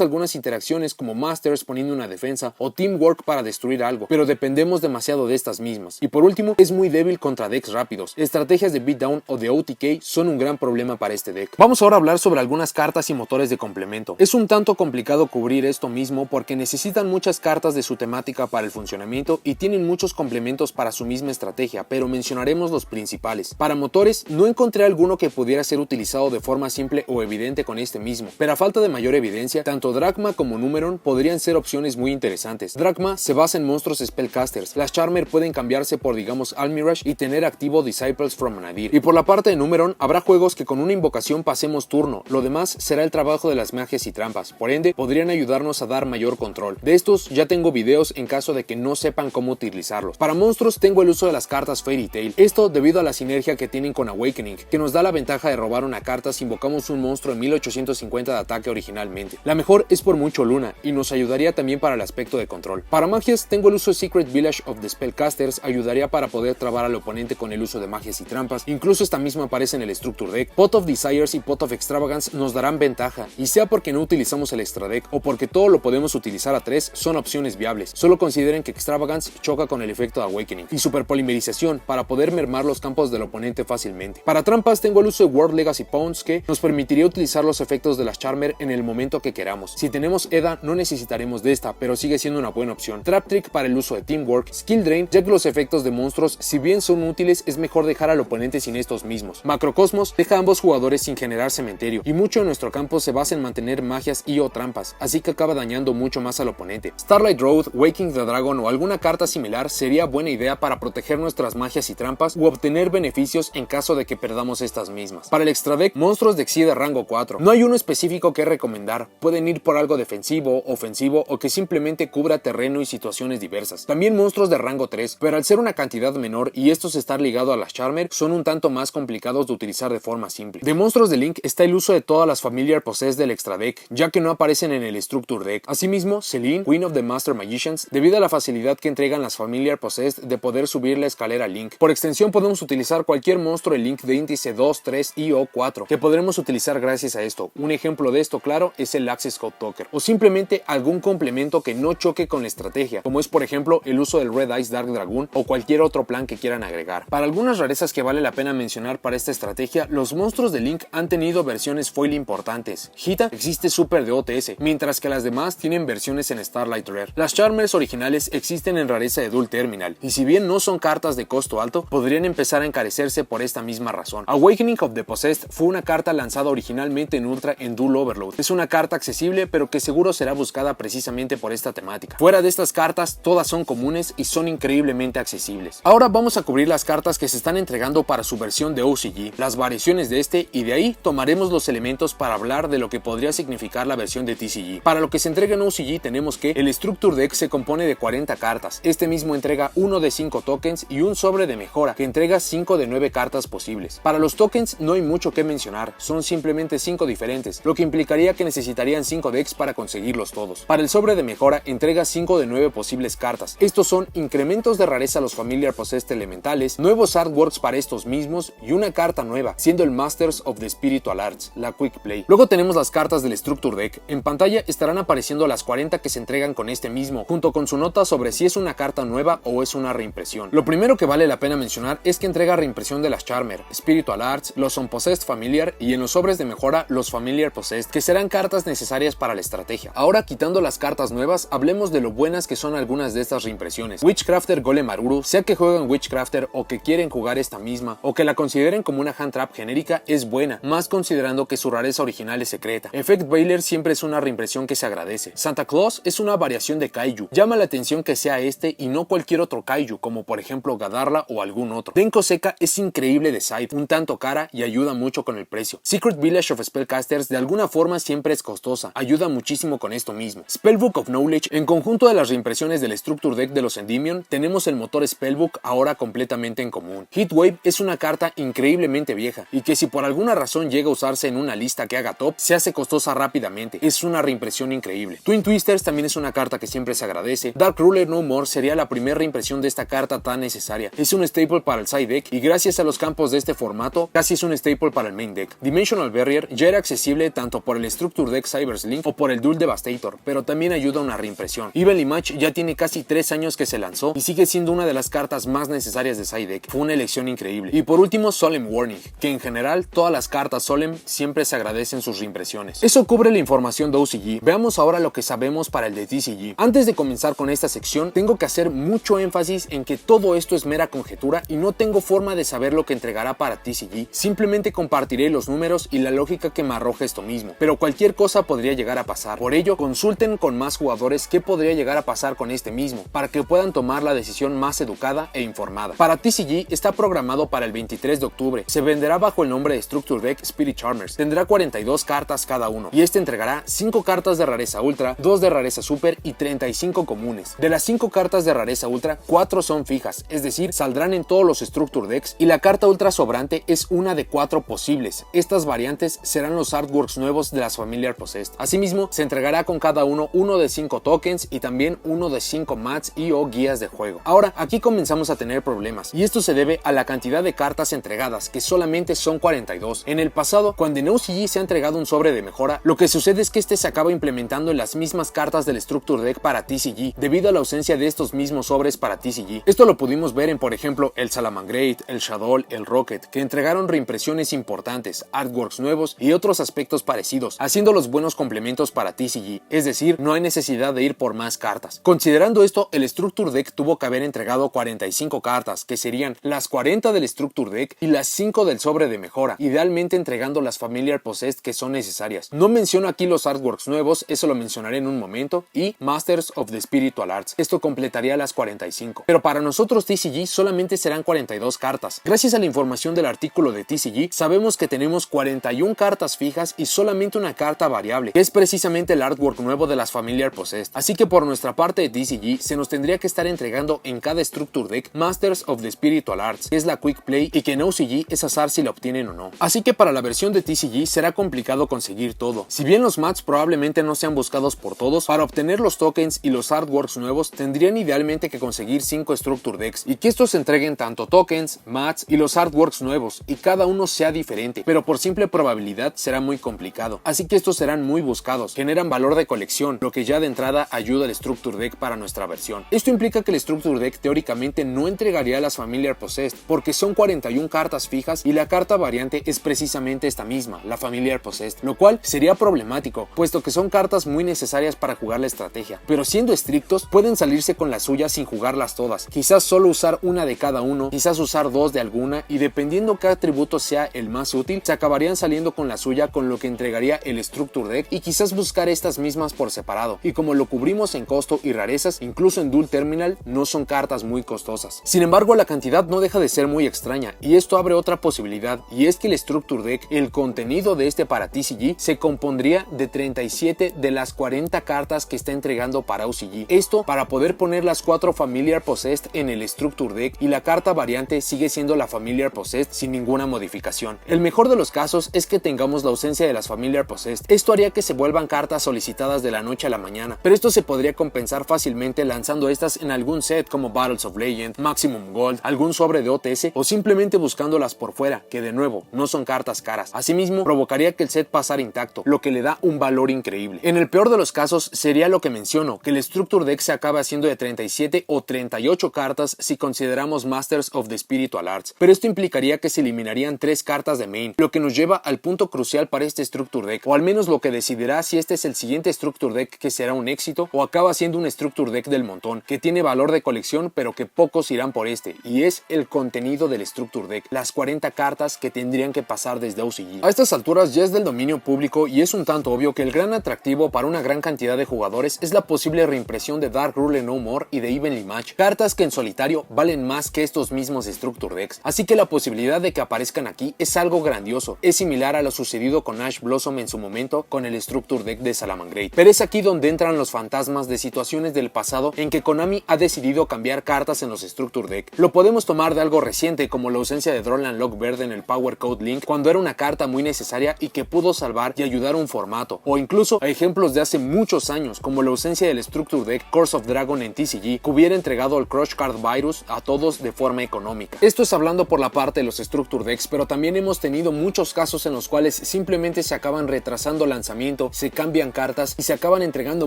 Speaker 1: algunas interacciones como Masters poniendo una defensa o Teamwork para destruir algo, pero dependemos demasiado de estas mismas. Y por último, es muy débil contra decks rápidos. Estrategias de beatdown o de OTK son un gran problema para este deck. Vamos ahora a hablar sobre algunas cartas y motores de complemento. Es un tanto complicado cubrir esto mismo porque necesitan muchas cartas de su temática para el funcionamiento y tienen muchos complementos para su misma estrategia, pero mencionaremos los principales. Para motores, no encontré alguno que pudiera ser utilizado de forma simple o evidente con este mismo, pero a falta de mayor evidencia, tanto Drachma como Numeron podrían ser opciones muy interesantes. Drachma se basa en monstruos spellcasters, las Charmer pueden cambiarse por digamos Almirage y tener activo Disciples from Nadir. Y por la parte de Numeron, habrá juegos que con una invocación pasemos turno, lo demás será el trabajo de las magias y trampas, por ende podrían ayudarnos a dar mayor control. De estos ya tengo videos en caso de que no sepan cómo utilizarlos. Para monstruos tengo el uso de las cartas Fairy Tail, esto debido a la sinergia que tienen con Awakening, que nos da la ventaja de robar una carta si invocamos un monstruo de 1850 de ataque originalmente. La mejor es por mucho Luna y nos ayudaría también para el aspecto de control. Para magias tengo el uso de Secret Village of the Spellcasters, ayudaría para poder trabar al oponente con el uso de magias y trampas, incluso esta misma aparece en el Structure Deck. Pot of Desires y Pot of Extravagance nos darán ventaja, y sea porque no utilizamos el Extra Deck o porque todo lo podemos utilizar a 3, son opciones viables. Solo consideren que Extravagance choca con el efecto de Awakening y Superpolimerización para poder mermar los campos del oponente fácilmente. Para trampas tengo el uso de World Legacy Pawns que nos permitiría utilizar los efectos de las Charmer en el momento que queramos. Si tenemos Eda no necesitaremos de esta, pero sigue siendo una buena opción. Trap Trick para el uso de Teamwork, Skill Drain, ya que los efectos de monstruos si bien son útiles es mejor dejar al oponente sin estos mismos. Macrocosmos deja a ambos jugadores sin generar cementerio y mucho de nuestro campo se basa en mantener magias y o trampas, así que acaba dañando mucho más al oponente. Starlight Road, Waking the Dragon o alguna carta similar sería buena idea para proteger nuestras magias y trampas u obtener beneficios en caso de que perdamos estas mismas. Para el extra deck, monstruos de Xyz de rango 4. No hay uno específico que recomendar, pueden ir por algo defensivo, ofensivo o que simplemente cubra terreno y situaciones diversas. También monstruos de rango 3, pero al ser una cantidad menor y estos estar ligado a las Charmer, son un tanto más complicados de utilizar de forma simple. De monstruos de Link está el uso de todas las Familiar Possessed del extra deck, ya que no aparecen en el Structure Deck. Asimismo, Celine, Queen of the Master Magicians, debido a la facilidad que entregan las Familiar Possessed de poder subir la escalera Link. Por extensión podemos utilizar cualquier monstruo de Link de índice 2, 3 y o 4, que podremos utilizar gracias a esto. Un ejemplo de esto claro es el Access Code Talker, o simplemente algún complemento que no choque con la estrategia, como es por ejemplo el uso del Red Ice Dark Dragoon o cualquier otro plan que quieran agregar. Para algunas rarezas que vale la pena mencionar para esta estrategia, los monstruos de Link han tenido versiones foil importantes. Hita existe super de OTS, mientras que las demás tienen versiones en Starlight Rare. Las Charmers originales existen en rareza de Dual Terminal, y si bien no son cartas de costo alto, podrían empezar a encarecerse por esta misma razón. Awakening of the Possessed fue una carta lanzada originalmente en Ultra en Dual Overload. Es una carta accesible, pero que seguro será buscada precisamente por esta temática. Fuera de estas cartas, todas son comunes y son increíblemente accesibles. Ahora vamos a cubrir las cartas que se están entregando para su versión de OCG, las variaciones de este, y de ahí tomaremos los elementos para hablar de lo que podría significar la versión de TCG. Para lo que se entrega en OCG tenemos que el Structure Deck se compone de 40 cartas. Este mismo entrega uno de 5 tokens y un sobre de mejora que entrega 5 de 9 cartas posibles. Para los tokens no hay mucho que mencionar, son simplemente 5 diferentes, lo que implicaría que necesitarían 5 decks para conseguirlos todos. Para el sobre de mejora entrega 5 de 9 posibles cartas. Estos son incrementos de rareza a los Familiar Possessed elementales, nuevos artworks para estos mismos y una carta nueva, siendo el Masters of the Spiritual Arts, la Quick Play. Luego tenemos las cartas del Structure Deck. En pantalla estarán apareciendo las 40 que se entregan con este mismo, junto con su nota sobre si es una carta nueva o es una reimpresión. Lo primero que vale la pena mencionar es que entrega reimpresión de las Charmer, Spiritual Arts, los Unpossessed Familiar y en los sobres de mejora los Familiar Possessed, que serán cartas necesarias para la estrategia. Ahora, quitando las cartas nuevas, hablemos de lo buenas que son algunas de estas reimpresiones. Witchcrafter Golem Aruru, sea que jueguen Witchcrafter o que quieren jugar esta misma, o que la consideren como una hand trap genérica, es buena, más considerando que su rareza original es secreta. Effect Veiler siempre es una reimpresión que se agradece. Santa Claus es una variación de Kaiju. Llama la atención que sea este y no cualquier otro Kaiju, como por ejemplo Gadarla o algún otro. Denko Seca es increíble de side, un tanto cara y ayuda mucho con el precio. Secret Village of Spellcasters de alguna forma siempre es costosa, ayuda muchísimo con esto mismo. Spellbook of Knowledge, en conjunto de las reimpresiones del Structure Deck de los Endymion, tenemos el motor Spellbook ahora completamente en común. Heatwave es una carta increíblemente vieja, y que si por alguna razón llega a usarse en una lista que haga top, se hace costosa rápidamente, es una reimpresión increíble. Twin Twisters también es una carta que siempre se agradece. Dark Ruler No More sería la primera reimpresión de esta carta tan necesaria, es un staple para el side deck, y gracias a los campos de este formato, casi es un staple para el main deck. Dimensional Barrier ya era accesible tanto por el Structure Deck Cyberslink o por el Duel Devastator, pero también ayuda a una reimpresión. Evenly Match ya tiene casi 3 años que se lanzó y sigue siendo una de las cartas más necesarias de side deck, fue una elección increíble. Y por último, Solemn Warning, que en general todas las cartas Solemn siempre se agradecen sus reimpresiones. Eso cubre la información de OCG. Veamos ahora lo que sabemos para el de TCG. Antes de comenzar con esta sección, tengo que hacer mucho énfasis en que todo esto es mera conjetura y no tengo forma de saber lo que entregará para TCG. Simplemente compartiré los números y la lógica que me arroja esto mismo, pero cualquier cosa podría llegar a pasar. Por ello, consulten con más jugadores qué podría llegar a pasar con este mismo, para que puedan tomar la decisión más educada e informada. Para TCG está programado para el 23 de octubre, se venderá bajo el nombre de Structure Deck Spirit Charmers, tendrá 42 cartas cada uno, y este entregará 5 cartas de rareza ultra, 2 de rareza super y 35 comunes. De las 5 cartas de rareza ultra, 4 son fijas, es decir, saldrán en todos los Structure Decks, y la carta ultra sobrante es una de 4 posibles. Estas variantes serán los artworks nuevos de las Familiar Possessed. Asimismo, se entregará con cada uno de 5 tokens y también uno de 5 mats y o guías de juego. Ahora, aquí comenzamos a tener problemas, y esto se debe a la cantidad de cartas entregadas, que solamente son 42. En el pasado, cuando en OCG se ha entregado un sobre de mejora, lo que sucede es que este se acaba implementando en las mismas cartas del Structure Deck para TCG, debido a la ausencia de estos mismos sobres para TCG. Esto lo pudimos ver en, por ejemplo, el Salamangreat, el Shadow, el Rocket, que entregaron reimpresiones importantes, artworks nuevos y otros aspectos parecidos, haciendo los buenos complementos para TCG, es decir, no hay necesidad de ir por más cartas. Considerando esto, el Structure Deck tuvo que haber entregado 45 cartas, que serían las 40 del Structure Deck y las 5 del sobre de mejora, idealmente entregando las Familiar Possessed que son necesarias. No menciono aquí los artworks nuevos, eso lo mencionaré en un momento, y Masters of the Spiritual Arts, esto completaría las 45. Pero para nosotros TCG solamente serán 42 cartas. Gracias a la información del artículo de TCG, sabemos que tenemos 41 cartas fijas y solamente una carta variable, que es precisamente el artwork nuevo de las Familiar Possessed. Así que por nuestra parte de TCG, se nos tendría que estar entregando en cada Structure Deck Masters of the Spiritual Arts, que es la Quick Play y que en OCG es azar si la obtienen o no. Así que para la versión de TCG será complicado conseguir todo. Si bien los mats probablemente no sean buscados por todos, para obtener los tokens y los artworks nuevos tendrían idealmente que conseguir 5 Structure Decks y que estos entreguen tanto tokens, mats y los artworks nuevos, y cada uno sea diferente, pero por simple probabilidad será muy complicado. Así que estos serán muy buscados, generan valor de colección, lo que ya de entrada ayuda al Structure Deck para nuestra versión. Esto implica que el Structure Deck teóricamente no entregaría las Familiar Possessed, porque son 41 cartas fijas y la carta variante es precisamente esta misma, la Familiar Possessed, lo cual sería problemático, puesto que son cartas muy necesarias para jugar la estrategia, pero siendo estrictos pueden salirse con la suya sin jugarlas todas, quizás solo usar una de cada uno, quizás usar 2 de alguna, y dependiendo qué atributo sea el más útil, se acabarían saliendo con la suya, con lo que entregaría el Structure Deck, y quizás buscar estas mismas por separado, y como lo cubrimos en costo y rarezas, incluso en Duel Terminal no son cartas muy costosas. Sin embargo, la cantidad no deja de ser muy extraña, y esto abre otra posibilidad, y es que el Structure Deck, el contenido de este para TCG, se compondría de 37 de las 40 cartas que está entregando para OCG. Esto para poder poner las 4 Familiar Possessed en el Structure Deck, y la carta variante sigue siendo la Familiar Possessed sin ninguna modificación. El mejor de los casos es que tengamos la ausencia de las Familiar Possessed. Esto haría que se vuelvan cartas solicitadas de la noche a la mañana, pero esto se podría compensar fácilmente lanzando estas en algún set como Battles of Legend, Maximum Gold, algún sobre de OTS, o simplemente buscándolas por fuera, que de nuevo no son cartas caras. Asimismo, provocaría que el set pasara intacto, lo que le da un valor increíble. En el peor de los casos sería lo que menciono, que el Structure Deck se acabe haciendo de 37 o 38 cartas si consideramos Masters of the Spiritual Arts, pero esto implicaría que se eliminarían 3 cartas de main, lo que nos lleva al punto crucial para este Structure Deck, o al menos lo que decidirá si este es el siguiente Structure Deck que será un éxito o acaba siendo un Structure Deck del montón, que tiene valor de colección pero que pocos irán por este, y es el contenido del Structure Deck, las 40 cartas que tendrían que pasar desde OCG. A estas alturas ya es del dominio público y es un tanto obvio que el gran atractivo para una gran cantidad de jugadores es la posible reimpresión de Dark Ruler No More y de Evenly Match, cartas que en solitario valen más que estos mismos Structure Decks, así que la posibilidad de que aparezcan aquí es algo grandioso. Es similar a lo sucedido con Ash Ash Blossom en su momento con el Structure Deck de Salamangreat. Pero es aquí donde entran los fantasmas de situaciones del pasado en que Konami ha decidido cambiar cartas en los Structure Deck. Lo podemos tomar de algo reciente como la ausencia de Drollan Locke verde en el Power Code Link cuando era una carta muy necesaria y que pudo salvar y ayudar a un formato, o incluso a ejemplos de hace muchos años como la ausencia del Structure Deck Curse of Dragon en TCG que hubiera entregado el Crush Card Virus a todos de forma económica. Esto es hablando por la parte de los Structure Decks, pero también hemos tenido muchos casos en los cuales simplemente se acaban retrasando lanzamiento, se cambian cartas y se acaban entregando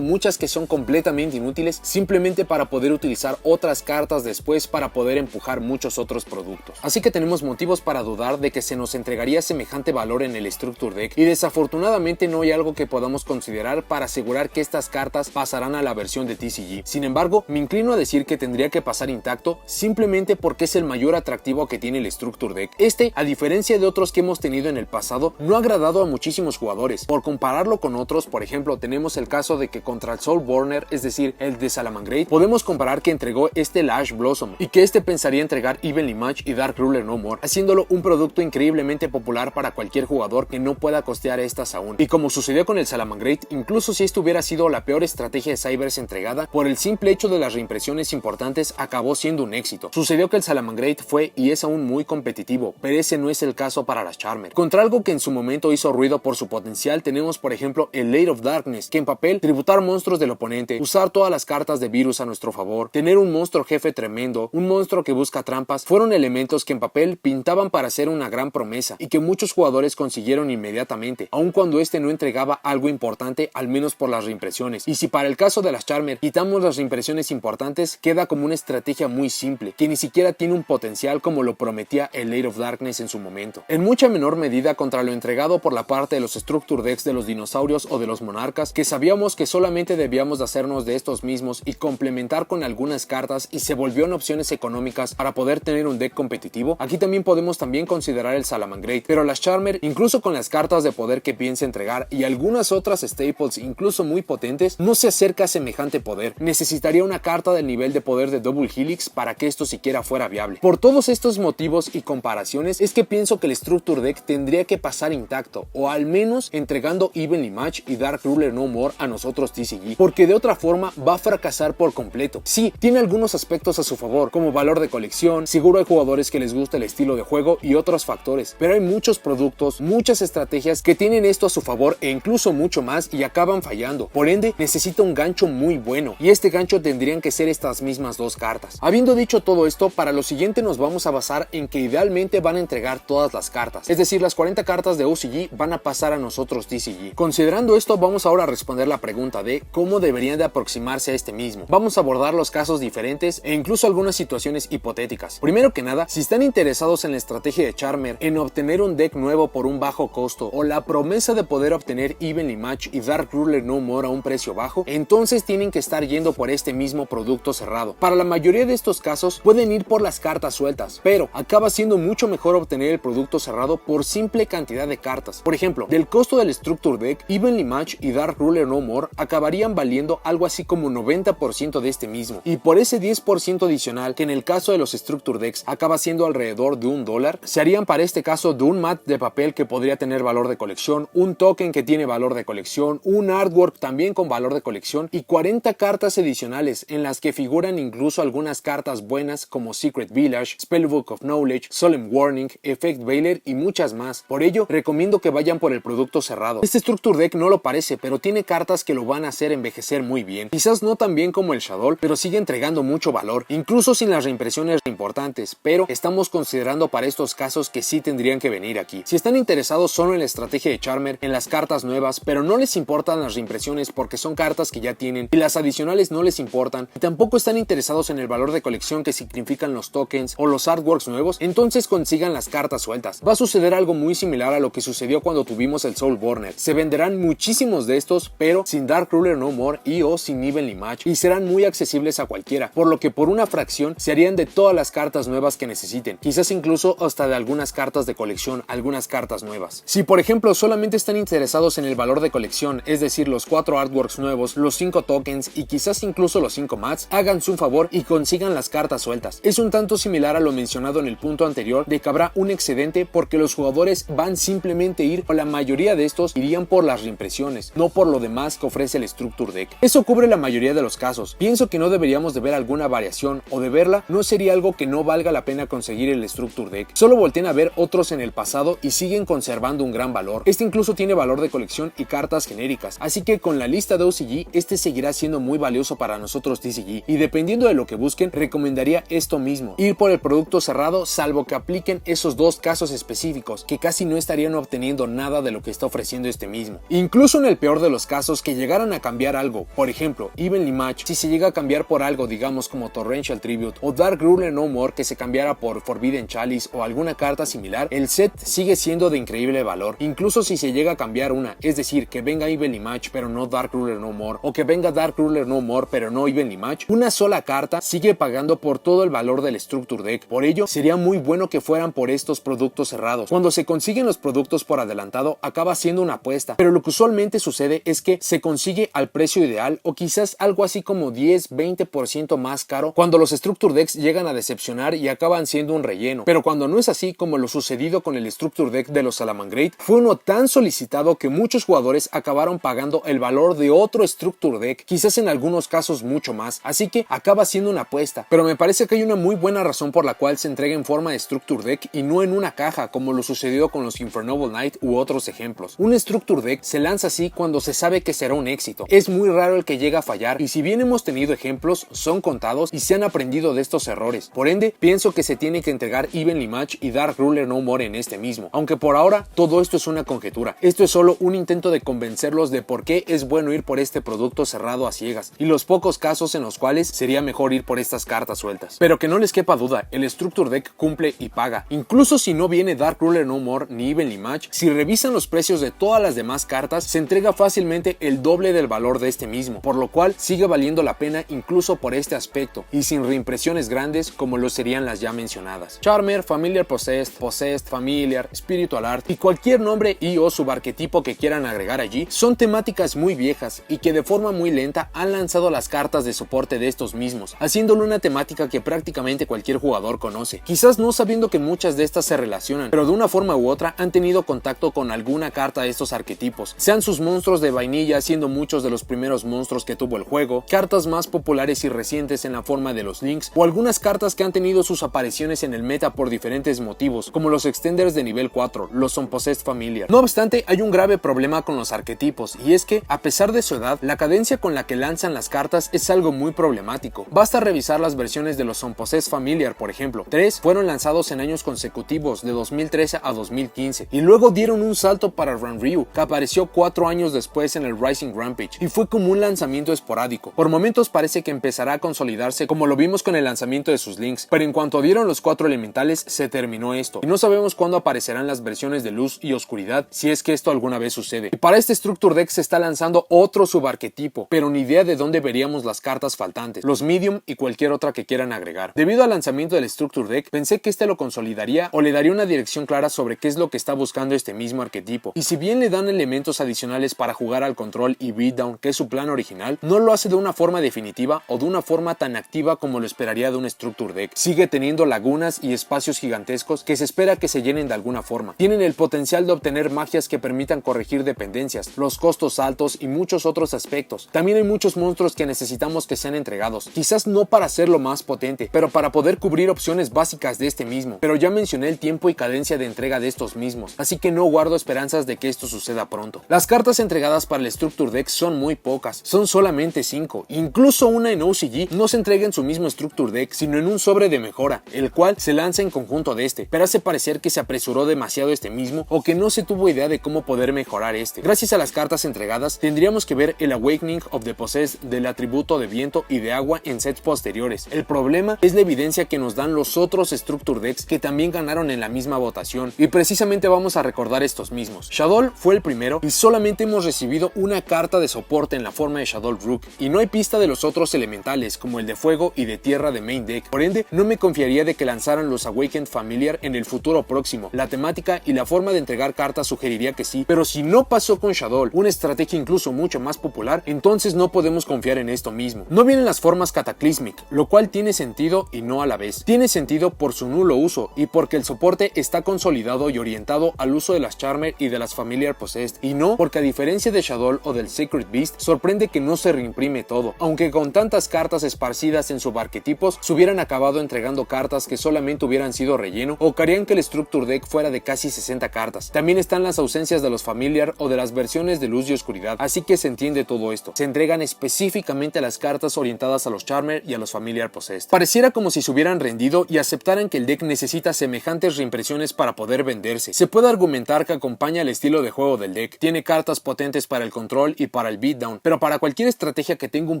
Speaker 1: muchas que son completamente inútiles simplemente para poder utilizar otras cartas después para poder empujar muchos otros productos. Así que tenemos motivos para dudar de que se nos entregaría semejante valor en el Structure Deck y desafortunadamente no hay algo que podamos considerar para asegurar que estas cartas pasarán a la versión de TCG. Sin embargo, me inclino a decir que tendría que pasar intacto simplemente porque es el mayor atractivo que tiene el Structure Deck. Este, a diferencia de otros que hemos tenido en el pasado, no ha agradado a muchísimos jugadores. Por compararlo con otros, por ejemplo, tenemos el caso de que contra el Soulburner, es decir, el de Salamangreat, podemos comparar que entregó la Ash Blossom y que este pensaría entregar Evenly Match y Dark Ruler No More, haciéndolo un producto increíblemente popular para cualquier jugador que no pueda costear estas aún. Y como sucedió con el Salamangreat, incluso si esto hubiera sido la peor estrategia de Cybers entregada, por el simple hecho de las reimpresiones importantes acabó siendo un éxito. Sucedió que el Salamangreat fue y es aún muy competitivo, pero ese no es el caso para las Charmer. Contra algo que en su momento hizo ruido por su potencial, tenemos por ejemplo el Late of Darkness, que en papel tributar monstruos del oponente, usar todas las cartas de virus a nuestro favor, tener un monstruo jefe tremendo, un monstruo que busca trampas, fueron elementos que en papel pintaban para ser una gran promesa y que muchos jugadores consiguieron inmediatamente, aun cuando este no entregaba algo importante, al menos por las reimpresiones. Y si para el caso de las Charmer quitamos las reimpresiones importantes, queda como una estrategia muy simple, que ni siquiera tiene un potencial como lo prometía el Late of Darkness en su momento. En mucha menor medida contra lo entregado por la parte de los Structure Decks de los dinosaurios o de los monarcas, que sabíamos que solamente debíamos de hacernos de estos mismos y complementar con algunas cartas y se volvieron opciones económicas para poder tener un deck competitivo. Aquí también podemos considerar el Salamangreat, pero las Charmer, incluso con las cartas de poder que piensa entregar y algunas otras staples incluso muy potentes, no se acerca a semejante poder. Necesitaría una carta del nivel de poder de Double Helix para que esto siquiera fuera viable. Por todos estos motivos y comparaciones es que pienso que el Structure Deck tendría que pasar intacto, o al menos entregando Evenly Match y Dark Ruler No More a nosotros TCG, porque de otra forma va a fracasar por completo. Sí, tiene algunos aspectos a su favor, como valor de colección, seguro hay jugadores que les gusta el estilo de juego y otros factores, pero hay muchos productos, muchas estrategias que tienen esto a su favor e incluso mucho más y acaban fallando. Por ende, necesita un gancho muy bueno, y este gancho tendrían que ser estas mismas dos cartas. Habiendo dicho todo esto, para lo siguiente nos vamos a basar en que idealmente van a entregar todas las cartas, es decir, las 40 cartas de OCG van a pasar a nosotros TCG. Considerando esto, vamos ahora a responder la pregunta de cómo deberían de aproximarse a este mismo. Vamos a abordar los casos diferentes e incluso algunas situaciones hipotéticas. Primero que nada, si están interesados en la estrategia de Charmer, en obtener un deck nuevo por un bajo costo o la promesa de poder obtener Evenly Match y Dark Ruler No More a un precio bajo, entonces tienen que estar yendo por este mismo producto cerrado. Para la mayoría de estos casos pueden ir por las cartas sueltas, pero acaba siendo mucho mejor obtener el producto cerrado por simple cantidad de cartas. Por ejemplo, del costo del Structure Deck, Evenly Match y Dark Ruler No More acabarían valiendo algo así como 90% de este mismo, y por ese 10% adicional, que en el caso de los Structure Decks acaba siendo alrededor de $1, se harían para este caso de un mat de papel que podría tener valor de colección, un token que tiene valor de colección, un artwork también con valor de colección y 40 cartas adicionales en las que figuran incluso algunas cartas buenas como Secret Village, Spellbook of Knowledge, Solemn Warning, Effect Veiler y muchas más. Por ello, recomiendo que vayan por el producto cerrado. Este Structure Deck no lo parece, pero tiene cartas que lo van a hacer envejecer muy bien. Quizás no tan bien como el Shadow, pero sigue entregando mucho valor, incluso sin las reimpresiones importantes, pero estamos considerando para estos casos que sí tendrían que venir aquí. Si están interesados solo en la estrategia de Charmer, en las cartas nuevas, pero no les importan las reimpresiones porque son cartas que ya tienen y las adicionales no les importan, y tampoco están interesados en el valor de colección que significan los tokens o los artworks nuevos, entonces consigan las cartas sueltas. Va a suceder algo muy similar a lo que sucedió cuando tuvimos el Soulburner. Se venderán muchísimos de estos, pero sin Dark Ruler No More y o sin Evenly Match, y serán muy accesibles a cualquiera, por lo que por una fracción se harían de todas las cartas nuevas que necesiten, quizás incluso hasta de algunas cartas de colección, algunas cartas nuevas. Si por ejemplo solamente están interesados en el valor de colección, es decir, los 4 artworks nuevos, los 5 tokens y quizás incluso los 5 mats, háganse un favor y consigan las cartas sueltas. Es un tanto similar a lo mencionado en el punto anterior de que habrá un excedente porque los jugadores van simplemente a ir por la mayoría de estos irían por las reimpresiones, no por lo demás que ofrece el Structure Deck. Eso cubre la mayoría de los casos. Pienso que no deberíamos de ver alguna variación, o de verla no sería algo que no valga la pena conseguir el Structure Deck. Solo volteen a ver otros en el pasado y siguen conservando un gran valor. Este incluso tiene valor de colección y cartas genéricas, así que con la lista de OCG, este seguirá siendo muy valioso para nosotros TCG, y dependiendo de lo que busquen, recomendaría esto mismo, ir por el producto cerrado, salvo que apliquen esos dos casos específicos, que casi no estarían obteniendo nada de lo que está ofreciendo este mismo. Incluso en el peor de los casos, que llegaran a cambiar algo, por ejemplo, Evenly Match, si se llega a cambiar por algo, digamos como Torrential Tribute, o Dark Ruler No More, que se cambiara por Forbidden Chalice o alguna carta similar, el set sigue siendo de increíble valor. Incluso si se llega a cambiar una, es decir, que venga Evenly Match pero no Dark Ruler No More, o que venga Dark Ruler No More pero no Evenly Match, una sola carta sigue pagando por todo el valor del Structure Deck. Por ello, sería muy bueno que fueran por estos productos cerrados. Cuando se consiguen los productos por adelantado, acaba siendo una apuesta, pero lo que usualmente sucede es que se consigue al precio ideal, o quizás algo así como 10-20% más caro, cuando los Structure Decks llegan a decepcionar y acaban siendo un relleno. Pero cuando no es así, como lo sucedido con el Structure Deck de los Salamangreat, fue uno tan solicitado que muchos jugadores acabaron pagando el valor de otro Structure Deck, quizás en algunos casos mucho más, así que acaba siendo una apuesta. Pero me parece que hay una muy buena razón por la cual se entrega en forma de Structure Deck y no en una caja, como lo sucedió con los Infernoble Knight u otros ejemplos. Un Structure Deck se lanza así cuando se sabe que será un éxito. Es muy raro el que llega a fallar, y si bien hemos tenido ejemplos, son contados y se han aprendido de estos errores. Por ende, pienso que se tiene que entregar Evenly Match y Dark Ruler No More en este mismo, aunque por ahora todo esto es una conjetura. Esto es solo un intento de convencerlos de por qué es bueno ir por este producto cerrado a ciegas, y los pocos casos en los cuales sería mejor ir por estas cartas sueltas. Pero que no les quepa duda, el Structure Deck cumple y paga. Incluso si no viene Dark Ruler No More ni Evenly Match, si revisan los precios de todas las demás cartas, se entrega fácilmente el doble del valor de este mismo, por lo cual sigue valiendo la pena incluso por este aspecto, y sin reimpresiones grandes como lo serían las ya mencionadas. Charmer, Familiar Possessed, Possessed, Familiar, Spiritual Art y cualquier nombre y o subarquetipo que quieran agregar allí, son temáticas muy viejas y que de forma muy lenta han lanzado las cartas de soporte de estos mismos, haciéndolo una temática que prácticamente cualquier jugador conoce, quizás no sabiendo que muchas de estas se relacionan, pero de una forma u otra han tenido contacto con alguna carta de estos arquetipos, sean sus monstruos de vainilla siendo muchos de los primeros monstruos que tuvo el juego, cartas más populares y recientes en la forma de los links, o algunas cartas que han tenido sus apariciones en el meta por diferentes motivos, como los extenders de nivel 4, los Unpossessed Familiar. No obstante, hay un grave problema con los arquetipos, y es que, a pesar de su edad, la cadencia con la que lanzan las cartas es algo muy problemático. Basta revisar las versiones de los Unpossessed Familiar, por ejemplo. 3 fueron lanzados en años consecutivos, de 2013 a 2015, y luego dieron un salto para Ranryu, que apareció 4 años después en el Rising Rampage, y fue como un lanzamiento esporádico. Por momentos parece que empezará a consolidarse como lo vimos con el lanzamiento de sus links, pero en cuanto dieron los 4 elementales se terminó esto, y no sabemos cuándo aparecerán las versiones de luz y oscuridad, si es que esto alguna vez sucede. Y para este Structure Deck se está lanzando otro subarquetipo, pero ni idea de dónde veríamos las cartas faltantes, los medium y cualquier otra que quieran agregar. Debido al lanzamiento del Structure Deck, pensé que este lo consolidaría o le daría una dirección clara sobre qué es lo que está buscando este mismo arquetipo, y si bien le dan elementos adicionales para jugar al control y beatdown, que es su plan original, no lo hace de una forma definitiva o de una forma tan activa como lo esperaría de un Structure Deck. Sigue teniendo lagunas y espacios gigantescos que se espera que se llenen de alguna forma. Tienen el potencial de obtener magias que permitan corregir dependencias, los costos altos y muchos otros aspectos. También hay muchos monstruos que necesitamos que sean entregados, quizás no para hacerlo más potente, pero para poder cubrir opciones básicas de este mismo. Pero ya mencioné el tiempo y cadencia de entrega de estos mismos, así que no guardo esperanzas de que esto suceda pronto. Las cartas entregadas para el Structure Deck son muy pocas, son solamente 5, incluso una en OCG no se entrega en su mismo Structure Deck, sino en un sobre de mejora, el cual se lanza en conjunto de este, pero hace parecer que se apresuró demasiado este mismo o que no se tuvo idea de cómo poder mejorar este. Gracias a las cartas entregadas, tendríamos que ver el Awakening of the Possessed del atributo de viento y de agua en sets posteriores. El problema es la evidencia que nos dan los otros Structure Decks que también ganaron en la misma votación, y precisamente vamos a recordar estos mismos. Shaddoll fue el primero y solamente hemos recibido una carta de soporte en la forma de Shaddoll Rook, y no hay pista de los otros elementales como el de fuego y de tierra de main deck. Por ende, no me confiaría de que lanzaran los Awakened Familiar en el futuro próximo. La temática y la forma de entregar cartas sugeriría que sí, pero si no pasó con Shaddoll, una estrategia incluso mucho más popular, entonces no podemos confiar en esto mismo. No vienen las formas Cataclysmic, lo cual tiene sentido y no a la vez. Tiene sentido por su nulo uso y porque el soporte está consolidado y orientado al uso de las Charmer y de las Familiar Possessed, y no porque a diferencia de Shaddoll o del Sacred Beast, sorprende que no se reimprime todo, aunque con tantas cartas esparcidas en subarquetipos se hubieran acabado entregando cartas que solamente hubieran sido relleno o que harían que el Structure Deck fuera de casi 60 cartas. También están las ausencias de los Familiar o de las versiones de luz y oscuridad, así que se entiende todo esto. Se entregan específicamente a las cartas orientadas a los Charmer y a los Familiar Possessed. Pareciera como si se hubieran rendido y aceptaran que el deck necesita semejantes reimpresiones para poder venderse. Se puede argumentar que acompaña el estilo de juego del deck, tiene cartas potentes para el control y para el beatdown, pero para cualquier estrategia que tenga un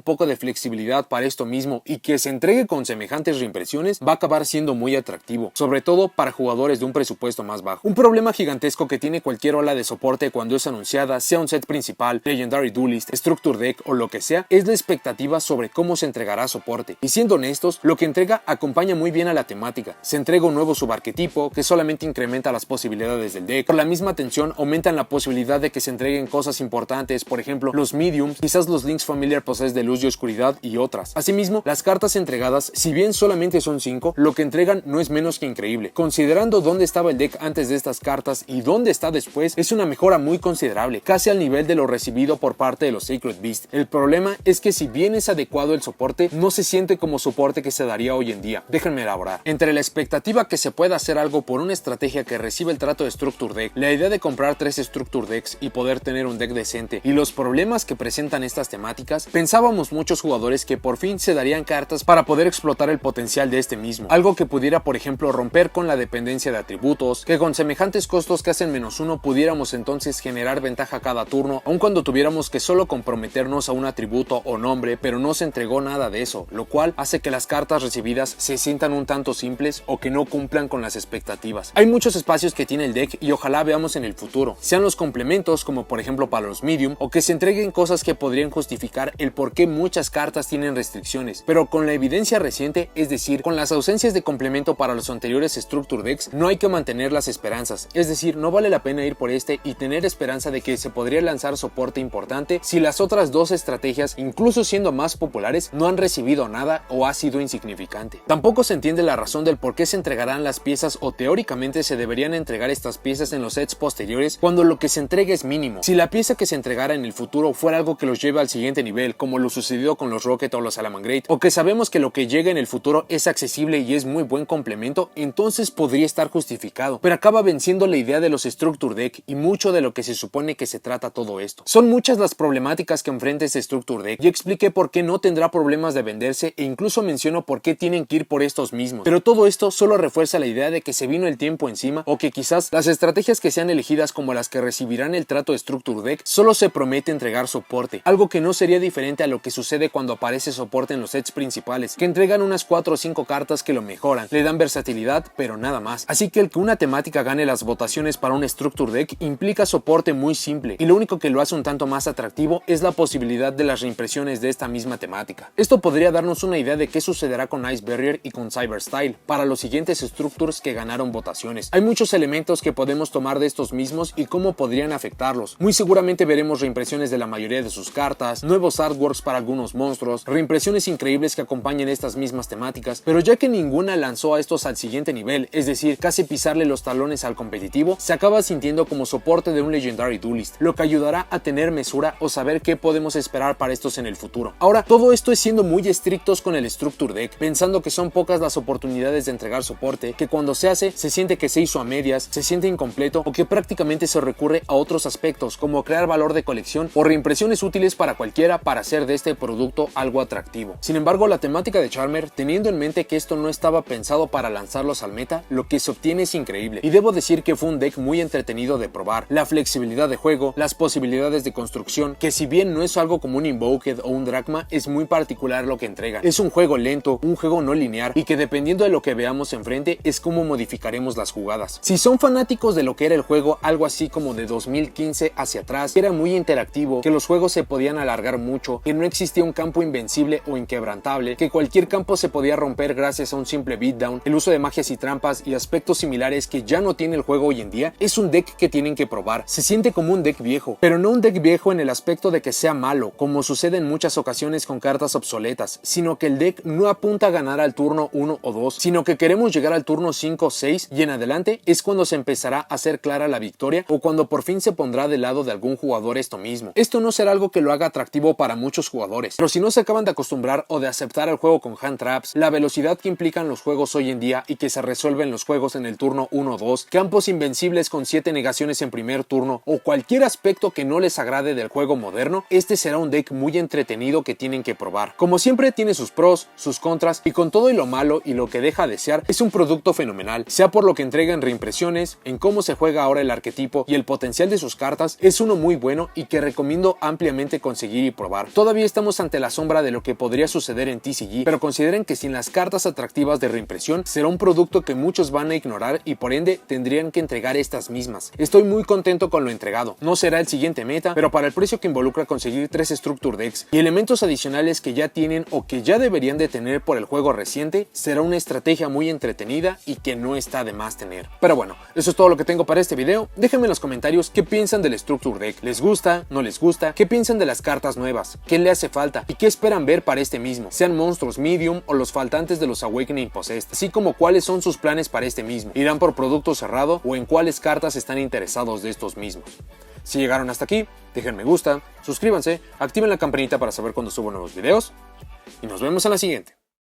Speaker 1: poco de flexibilidad para esto mismo y que se entregue con semejantes reimpresiones va a acabar siendo muy atractivo, sobre todo para jugadores de un presupuesto más bajo. Un problema gigantesco que tiene cualquier ola de soporte cuando es anunciada, sea un set principal, Legendary Duelist, Structure Deck o lo que sea, es la expectativa sobre cómo se entregará soporte. Y siendo honestos, lo que entrega acompaña muy bien a la temática. Se entrega un nuevo subarquetipo que solamente incrementa las posibilidades del deck. Por la misma atención aumentan la posibilidad de que se entreguen cosas importantes, por ejemplo los mediums, quizás los links Familiar Possessed de luz y oscuridad y otras. Asimismo, las cartas entregadas, si bien solamente son 5, lo que entregan no es menos que increíble. Considerando dónde estaba el deck antes de estas cartas y dónde está después, es una mejora muy considerable, casi al nivel de lo recibido por parte de los Sacred Beast. El problema es que si bien es adecuado el soporte, no se siente como soporte que se daría hoy en día. Déjenme elaborar. Entre la expectativa que se pueda hacer algo por una estrategia que recibe el trato de Structure Deck, la idea de comprar 3 Structure Decks y poder tener un deck decente, y los problemas que presentan estas temáticas, pensábamos muchos jugadores que por fin se darían cartas para poder explotar el potencial de este mismo. Algo que pudiera, por ejemplo, romper con la dependencia de atributos, que con semejantes costos que hacen -1 pudiéramos entonces generar ventaja cada turno, aun cuando tuviéramos que solo comprometernos a un atributo o nombre, pero no se entregó nada de eso, lo cual hace que las cartas recibidas se sientan un tanto simples o que no cumplan con las expectativas. Hay muchos espacios que tiene el deck y ojalá veamos en el futuro, sean los complementos como por ejemplo para los medium, o que se entreguen cosas que podrían justificar el por qué muchas cartas tienen restricciones, pero con la evidencia reciente, es decir, con las ausencias de complemento para los anteriores Structure Decks, no hay que mantener las esperanzas, es decir, no vale la pena ir por este y tener esperanza de que se podría lanzar soporte importante si las otras dos estrategias, incluso siendo más populares, no han recibido nada o ha sido insignificante. Tampoco se entiende la razón del por qué se entregarán las piezas o teóricamente se deberían entregar estas piezas en los sets posteriores cuando lo que se entrega es mínimo. Si la pieza que se entregara en el futuro fuera algo que los lleve al siguiente nivel, como lo sucedió con los Rocket o los Salamangreat, o que sabemos que lo que llega en el futuro es accesible y es muy buen complemento, entonces podría estar justificado, pero acaba venciendo la idea de los Structure Deck y mucho de lo que se supone que se trata todo esto. Son muchas las problemáticas que enfrenta este Structure Deck y expliqué por qué no tendrá problemas de venderse e incluso menciono por qué tienen que ir por estos mismos, pero todo esto solo refuerza la idea de que se vino el tiempo encima o que quizás las estrategias que sean elegidas como las que recibirán el trato de Structure Deck solo se promete entregar soporte, algo que no sería diferente a lo que sucede cuando aparece soporte en los sets principales, que entregan unas 4 o 5 cartas que lo mejoran, le dan versatilidad, pero nada más. Así que el que una temática gane las votaciones para un Structure Deck implica soporte muy simple, y lo único que lo hace un tanto más atractivo es la posibilidad de las reimpresiones de esta misma temática. Esto podría darnos una idea de qué sucederá con Ice Barrier y con Cyberstyle para los siguientes Structures que ganaron votaciones. Hay muchos elementos que podemos tomar de estos mismos y cómo podrían afectarlos. Muy seguramente veremos reimpresiones de la mayoría de sus cartas, nuevos artworks para algunos monstruos, reimpresiones increíbles que acompañen estas mismas temáticas, pero ya que ninguna lanzó a estos al siguiente nivel, es decir, casi pisarle los talones al competitivo, se acaba sintiendo como soporte de un Legendary Duelist, lo que ayudará a tener mesura o saber qué podemos esperar para estos en el futuro. Ahora, todo esto es siendo muy estrictos con el Structure Deck, pensando que son pocas las oportunidades de entregar soporte, que cuando se hace, se siente que se hizo a medias, se siente incompleto o que prácticamente se recurre a otros aspectos como crear valor de colección o reimpresiones útiles para cualquiera para hacer de este producto algo atractivo. Sin embargo, la temática de Charmer, teniendo en mente que esto no estaba pensado para lanzarlos al meta, lo que se obtiene es increíble, y debo decir que fue un deck muy entretenido de probar. La flexibilidad de juego, las posibilidades de construcción, que si bien no es algo como un Invoked o un Drachma, es muy particular lo que entregan. Es un juego lento, un juego no lineal, y que dependiendo de lo que veamos enfrente es como modificaremos las jugadas. Si son fanáticos de lo que era el juego, algo así como de 2015 hacia atrás, que era muy interactivo, que los juegos se podían alargar mucho, que no existía un campo invencible o inquebrantable, que cualquier campo se podía romper gracias a un simple beatdown, el uso de magias y trampas y aspectos similares que ya no tiene el juego hoy en día, es un deck que tienen que probar. Se siente como un deck viejo, pero no un deck viejo en el aspecto de que sea malo, como sucede en muchas ocasiones con cartas obsoletas, sino que el deck no apunta a ganar al turno 1 o 2, sino que queremos llegar al turno 5 o 6 y en adelante es cuando se empezará a hacer clara la victoria o cuando por fin se pondrá del lado de algún jugador esto mismo. Esto no será algo que lo haga atractivo para muchos jugadores, pero si no se acaban de acostumbrar o de aceptar el juego con hand traps, la velocidad que implican los juegos hoy en día y que se resuelven los juegos en el turno 1-2, campos invencibles con 7 negaciones en primer turno o cualquier aspecto que no les agrade del juego moderno, este será un deck muy entretenido que tienen que probar. Como siempre tiene sus pros, sus contras y con todo y lo malo y lo que deja a desear, es un producto fenomenal, sea por lo que entrega en reimpresiones, en cómo se juega ahora el arquetipo y el potencial de sus cartas, es uno muy bueno y que recomiendo ampliamente conseguir y probar. Todavía estamos ante la sombra de lo que podría suceder en TCG, pero consideren que sin las cartas atractivas de reimpresión será un producto que muchos van a ignorar y por ende tendrían que entregar estas mismas. Estoy muy contento con lo entregado, no será el siguiente meta, pero para el precio que involucra conseguir 3 Structure Decks y elementos adicionales que ya tienen o que ya deberían de tener por el juego reciente, será una estrategia muy entretenida y que no está de más tener. Pero bueno, eso es todo lo que tengo para este video. Déjenme en los comentarios qué piensan del Structure Deck. ¿Les gusta? ¿No les gusta? ¿Qué piensan de las cartas nuevas? ¿Qué le hace falta? ¿Y qué esperan ver para este mismo? Sean monstruos medium o los faltantes de los Awakening Possessed, así como cuáles son sus planes para este mismo. ¿Irán por producto cerrado o en cuáles cartas están interesados de estos mismos? Si llegaron hasta aquí, dejen me gusta, suscríbanse, activen la campanita para saber cuando subo nuevos videos y nos vemos en la siguiente.